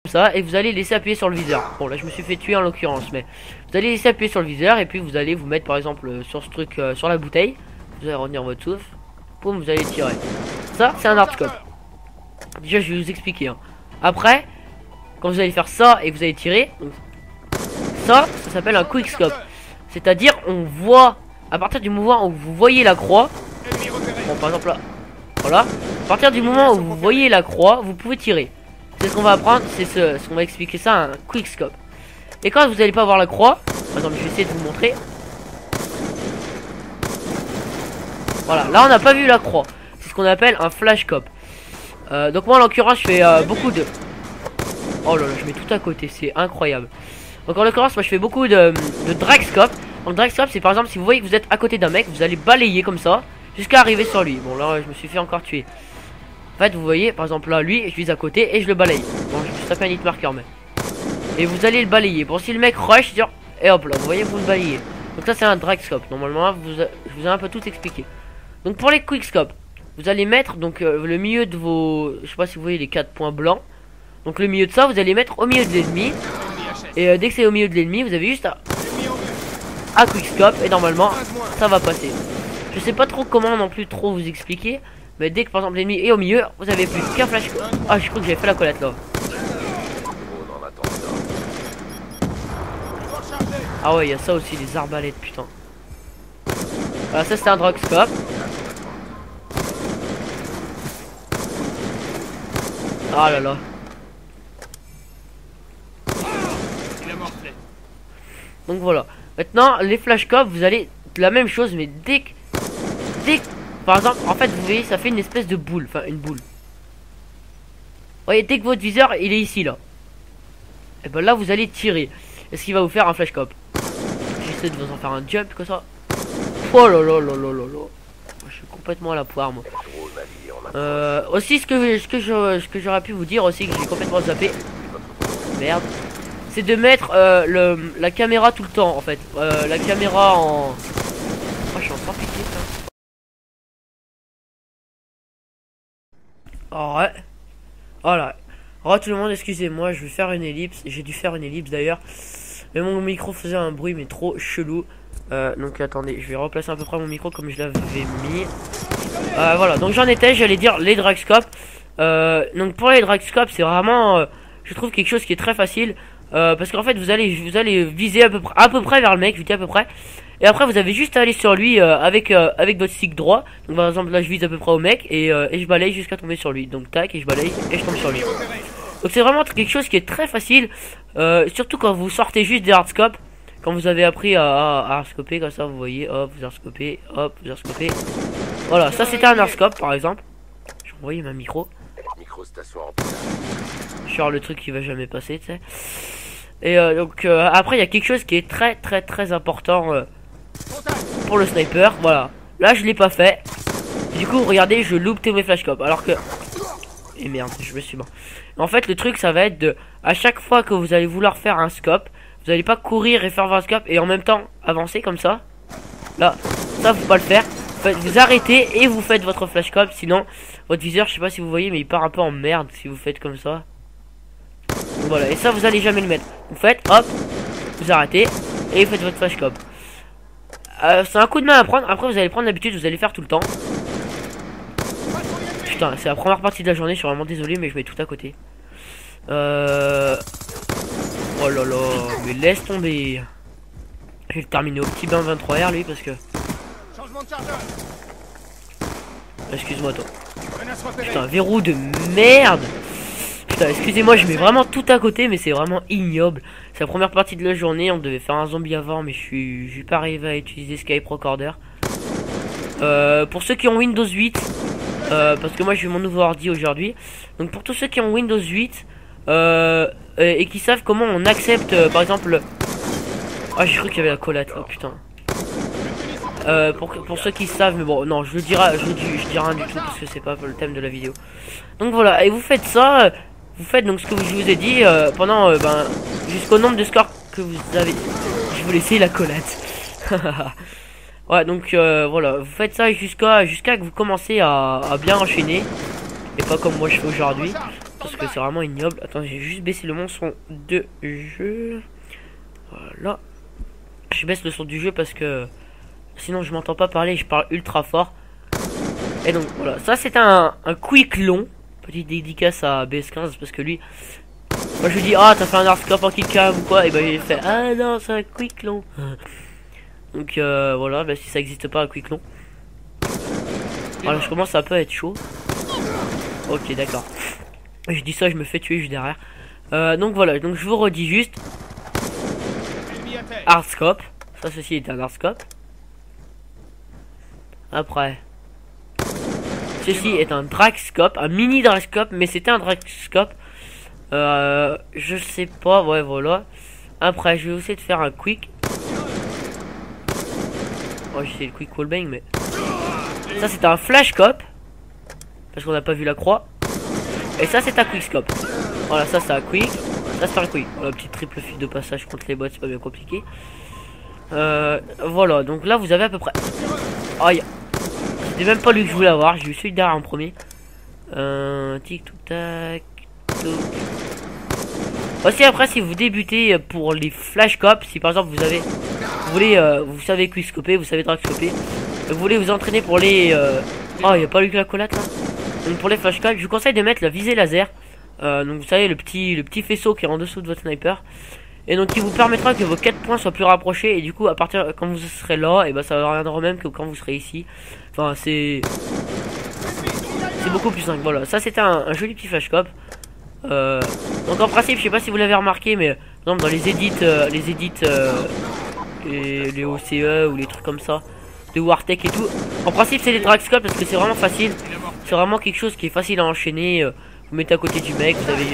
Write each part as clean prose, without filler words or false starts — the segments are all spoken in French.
ça et vous allez laisser appuyer sur le viseur. Bon là je me suis fait tuer en l'occurrence, mais vous allez laisser appuyer sur le viseur et puis vous allez vous mettre par exemple sur ce truc, sur la bouteille. Vous allez retenir votre souffle, boum, vous allez tirer. Ça c'est un hardscope. Déjà je vais vous expliquer hein. Après quand vous allez faire ça et que vous allez tirer, donc, ça s'appelle un quickscope. C'est à dire on voit à partir du moment où vous voyez la croix. Bon par exemple là, voilà, à partir du moment où vous voyez la croix vous pouvez tirer. C'est ce qu'on va apprendre, c'est ce qu'on va expliquer ça, un quickscope. Et quand vous n'allez pas voir la croix, par exemple je vais essayer de vous montrer. Voilà, là on n'a pas vu la croix. C'est ce qu'on appelle un flashscope. Donc moi en l'occurrence je fais beaucoup de... Oh là là, je mets tout à côté, c'est incroyable. Donc en l'occurrence moi je fais beaucoup de dragscope. Donc dragscope c'est par exemple si vous voyez que vous êtes à côté d'un mec, vous allez balayer comme ça jusqu'à arriver sur lui. Bon là je me suis fait encore tuer. En fait vous voyez par exemple là lui je vise à côté et je le balaye. Bon je me suis tapé un hit marker mais. Et vous allez le balayer. Bon si le mec rush dire et hop là vous voyez vous le balayez. Donc ça c'est un dragscope. Normalement je vous ai un peu tout expliqué. Donc pour les quickscopes, vous allez mettre donc le milieu de vos, je sais pas si vous voyez les 4 points blancs. Donc le milieu de ça vous allez mettre au milieu de l'ennemi. Et dès que c'est au milieu de l'ennemi vous avez juste à quickscope et normalement ça va passer. Je sais pas trop comment non plus trop vous expliquer. Mais dès que par exemple l'ennemi est au milieu, vous avez plus qu'un flash. Ah, je crois que j'avais fait la collette là. Ah ouais, il y a ça aussi, les arbalètes, putain. Voilà, ça c'est un dragscope. Ah là là. Donc voilà. Maintenant, les flashscopes, vous allez la même chose, mais dès que par exemple, en fait, vous voyez, ça fait une espèce de boule, enfin une boule. Vous voyez, dès que votre viseur, il est ici là, et ben là, vous allez tirer. Est-ce qu'il va vous faire un flashscope? J'essaie de vous en faire un jump comme ça. Oh là là là là là là. Je suis complètement à la poire moi. Aussi ce que j'aurais pu vous dire aussi que j'ai complètement zappé. Merde. C'est de mettre la caméra tout le temps en fait. La caméra en. Oh, je suis en train de piquer ça. Oh ouais. Voilà. Oh tout le monde, excusez-moi, je vais faire une ellipse. J'ai dû faire une ellipse d'ailleurs. Mais mon micro faisait un bruit mais trop chelou. Donc attendez, je vais replacer à peu près mon micro comme je l'avais mis. Voilà, donc j'en étais, j'allais dire les dragscopes. Donc pour les dragscopes, c'est vraiment, je trouve quelque chose qui est très facile. Parce qu'en fait, vous allez viser à peu près vers le mec, je dis à peu près. Et après, vous avez juste à aller sur lui avec votre stick droit. Donc par exemple, là, je vise à peu près au mec et je balaye jusqu'à tomber sur lui. Donc tac, et je balaye et je tombe sur lui. Donc c'est vraiment quelque chose qui est très facile. Surtout quand vous sortez juste des hardscopes. Quand vous avez appris à hardscoper comme ça, vous voyez, hop, vous hardscopez, hop, vous hardscopez. Voilà, ça c'était un hardscope par exemple. Je vais envoyer ma micro. Genre le truc qui va jamais passer, tu sais. Et donc après il y a quelque chose qui est très important pour le sniper. Voilà, là je l'ai pas fait. Du coup regardez, je loupe tous mes flashscopes alors que... Et merde, je me suis mort. En fait le truc ça va être de... À chaque fois que vous allez vouloir faire un scope, vous allez pas courir et faire votre scope et en même temps avancer comme ça. Là, ça faut pas le faire. Vous arrêtez et vous faites votre flashscope. Sinon votre viseur, je sais pas si vous voyez, mais il part un peu en merde si vous faites comme ça. Voilà, et ça vous allez jamais le mettre. Vous faites, hop, vous arrêtez et vous faites votre flashscope. C'est un coup de main à prendre. Après vous allez prendre l'habitude, vous allez faire tout le temps. Putain, c'est la première partie de la journée, je suis vraiment désolé, mais je mets tout à côté. Oh là là, mais laisse tomber. Je vais le terminer au petit bain 23R lui parce que... Excuse-moi toi. Putain, verrou de merde. Putain, excusez-moi, je mets vraiment tout à côté, mais c'est vraiment ignoble. C'est la première partie de la journée, on devait faire un zombie avant, mais je suis pas arrivé à utiliser Skype Recorder. Pour ceux qui ont Windows 8, parce que moi j'ai eu mon nouveau ordi aujourd'hui. Donc pour tous ceux qui ont Windows 8 et qui savent comment on accepte, par exemple... Ah, j'ai cru qu'il y avait la collate, oh putain. Pour ceux qui savent, mais bon, non, je dirai rien du tout parce que c'est pas le thème de la vidéo. Donc voilà, et vous faites ça, vous faites donc ce que je vous ai dit pendant, jusqu'au nombre de scores que vous avez. Je vous laisse la collate. Ouais, donc voilà, vous faites ça jusqu'à que vous commencez à bien enchaîner et pas comme moi je fais aujourd'hui. parce que c'est vraiment ignoble. Attends, j'ai juste baissé le son de jeu. Voilà. Je baisse le son du jeu parce que sinon je m'entends pas parler, je parle ultra fort. Et donc voilà, ça c'est un quick long. Petite dédicace à BS15 parce que lui, moi je lui dis ah t'as fait un hardscope en kickcam ou quoi, et ben il fait ah non c'est un quick long. Donc voilà, bah, si ça existe pas un quick long. Voilà, je commence un peu à être chaud. Ok d'accord. Je dis ça, je me fais tuer juste derrière. Donc voilà, donc je vous redis juste hardscope. Ça ceci est un hardscope. Après ceci est un dragscope, un mini dragscope, mais c'était un dragscope. Je sais pas, ouais voilà. Après je vais essayer de faire un quick. Oh j'ai essayé le quick wallbang mais. Ça c'est un flashcope. Parce qu'on n'a pas vu la croix. Et ça c'est un quickscope. Voilà, ça c'est un quick. Ça c'est un quick. Voilà, petite triple fuite de passage contre les bots, c'est pas bien compliqué. Voilà, donc là vous avez à peu près. Aïe. C'était même pas lui que je voulais avoir, j'ai eu celui derrière en premier. Tic tout tac. Aussi après si vous débutez pour les flashcopes, si par exemple vous voulez vous savez quickscoper, vous savez dragscoper, vous voulez vous entraîner pour les oh il y a pas eu que la collate là. Donc pour les flashcopes, je vous conseille de mettre la visée laser. Donc vous savez le petit faisceau qui est en dessous de votre sniper. Et donc qui vous permettra que vos 4 points soient plus rapprochés. Et du coup à partir quand vous serez là, et ben ça reviendra au même que quand vous serez ici. Enfin c'est beaucoup plus simple. Voilà, ça c'était un joli petit flashcop. Donc en principe je sais pas si vous l'avez remarqué, mais par exemple dans les edits et les OCE ou les trucs comme ça de Wartech et tout, en principe c'est des dragscopes parce que c'est vraiment facile. C'est vraiment quelque chose qui est facile à enchaîner. Vous mettez à côté du mec, vous avez,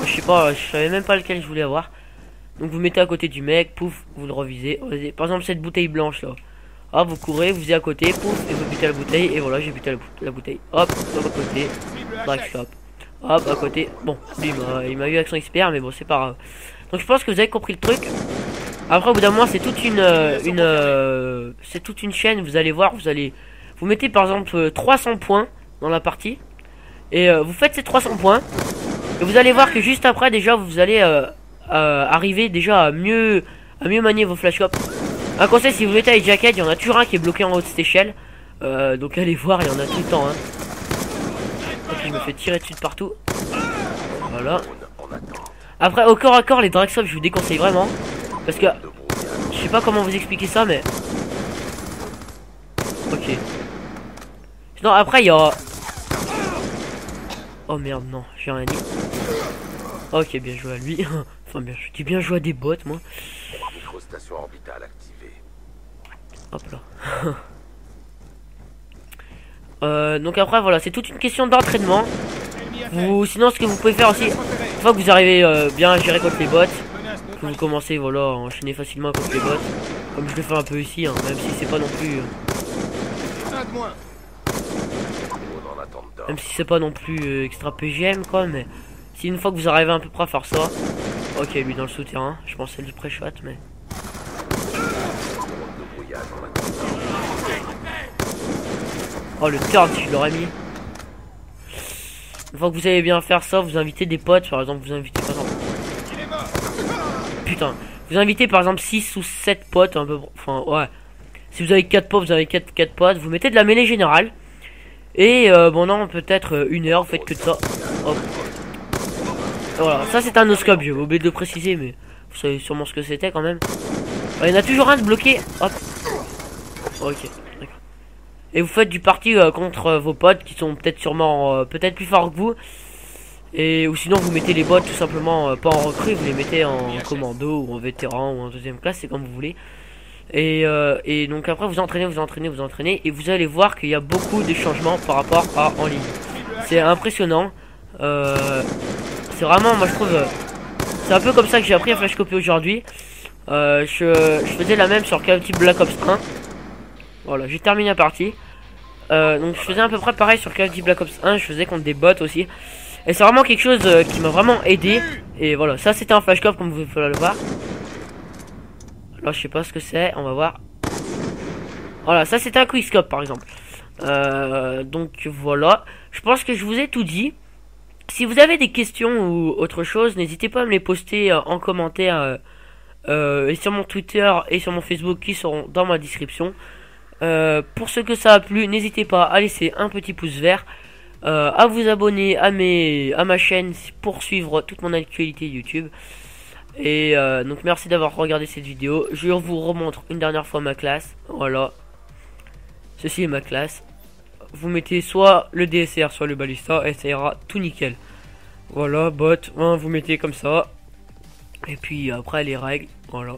je sais pas, je savais même pas lequel je voulais avoir. Donc vous mettez à côté du mec, pouf, vous le revisez. Par exemple cette bouteille blanche là. Hop, vous courez, vous êtes à côté, pouf, et vous butez la bouteille. Et voilà, j'ai buté la bouteille. Hop, à côté, dragscope. Hop, à côté. Bon, lui il m'a eu avec son expert, mais bon, c'est pas grave. Donc je pense que vous avez compris le truc. Après, au bout d'un moment, c'est toute une chaîne. Vous allez voir, vous mettez par exemple 300 points dans la partie. Et vous faites ces 300 points. Et vous allez voir que juste après, déjà, vous allez arriver déjà à mieux manier vos flashcopes. Un conseil, si vous mettez avec jacket, il y en a toujours un qui est bloqué en haut de cette échelle. Donc allez voir, il y en a tout le temps. Hein. Donc, je me fais tirer dessus de partout. Voilà. Après, au corps à corps, les dragscopes, je vous déconseille vraiment. Parce que je sais pas comment vous expliquer ça, mais ok. Sinon après il y a. Oh merde, non, j'ai rien dit. Ok, bien joué à lui. Enfin bien, je dis bien joué à des bots moi. Microstation orbitale activée. Hop là. Donc après voilà, c'est toute une question d'entraînement. Sinon ce que vous pouvez faire aussi, une fois que vous arrivez bien à gérer contre les bots, que vous commencez voilà à enchaîner facilement contre les bots, comme je le fais un peu ici, hein, même si c'est pas non plus extra PGM quoi, mais si une fois que vous arrivez à peu près à faire ça. Ok, lui dans le souterrain, je pense c'est du pré-shot mais oh le turn si je l'aurais mis. Une fois que vous savez bien faire ça, vous invitez des potes, par exemple, vous invitez par exemple. Putain, vous invitez par exemple 6 ou 7 potes, un peu. Enfin, ouais. Si vous avez 4 potes, vous avez 4 potes, vous mettez de la mêlée générale. Et bon, non, peut-être 1 heure, vous faites que de ça. Hop. Voilà, ça c'est un no-scope, j'ai oublié de le préciser, mais vous savez sûrement ce que c'était quand même. Il y en a toujours un de bloqué. Hop. Ok. Et vous faites du parti contre vos potes qui sont peut-être sûrement peut-être plus forts que vous. Et ou sinon vous mettez les bots tout simplement pas en recrue, vous les mettez en commando ou en vétéran ou en deuxième classe, c'est comme vous voulez. Et donc après vous entraînez et vous allez voir qu'il y a beaucoup de changements par rapport à en ligne. C'est impressionnant. C'est vraiment, moi je trouve, c'est un peu comme ça que j'ai appris à flashcoper aujourd'hui. Je faisais la même sur Call of Duty Black Ops 1. Voilà, j'ai terminé la partie. Donc je faisais à peu près pareil sur Call of Duty Black Ops 1, je faisais contre des bots aussi. Et c'est vraiment quelque chose qui m'a vraiment aidé. Et voilà, ça c'était un flashcop comme vous pouvez le voir. Là je sais pas ce que c'est, on va voir. Voilà, ça c'était un quickscope par exemple. Donc voilà, je pense que je vous ai tout dit. Si vous avez des questions ou autre chose, n'hésitez pas à me les poster en commentaire et sur mon Twitter et sur mon Facebook qui seront dans ma description. Pour ceux que ça a plu, n'hésitez pas à laisser un petit pouce vert, à vous abonner à ma chaîne pour suivre toute mon actualité YouTube. Et donc merci d'avoir regardé cette vidéo. Je vous remontre une dernière fois ma classe. Voilà. Ceci est ma classe. Vous mettez soit le DSR, soit le balista et ça ira tout nickel. Voilà, bot, hein, vous mettez comme ça. Et puis après les règles, voilà.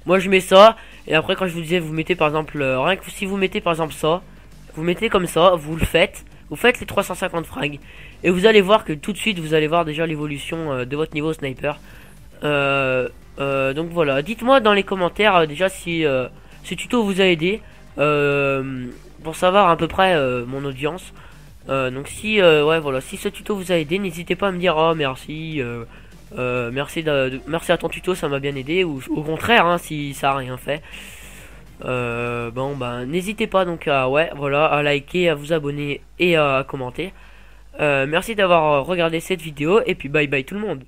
Moi je mets ça, et après quand je vous disais vous mettez par exemple, rien que si vous mettez par exemple ça, vous mettez comme ça, vous le faites, vous faites les 350 frags, et vous allez voir que tout de suite vous allez voir déjà l'évolution de votre niveau sniper. Donc voilà, dites-moi dans les commentaires déjà si ce tuto vous a aidé, pour savoir à peu près mon audience. Donc si ouais voilà, si ce tuto vous a aidé, n'hésitez pas à me dire oh merci, merci à ton tuto, ça m'a bien aidé, ou au contraire hein, si ça a rien fait. Bon bah n'hésitez pas donc à ouais voilà à liker, à vous abonner et à commenter. Merci d'avoir regardé cette vidéo et puis bye bye tout le monde.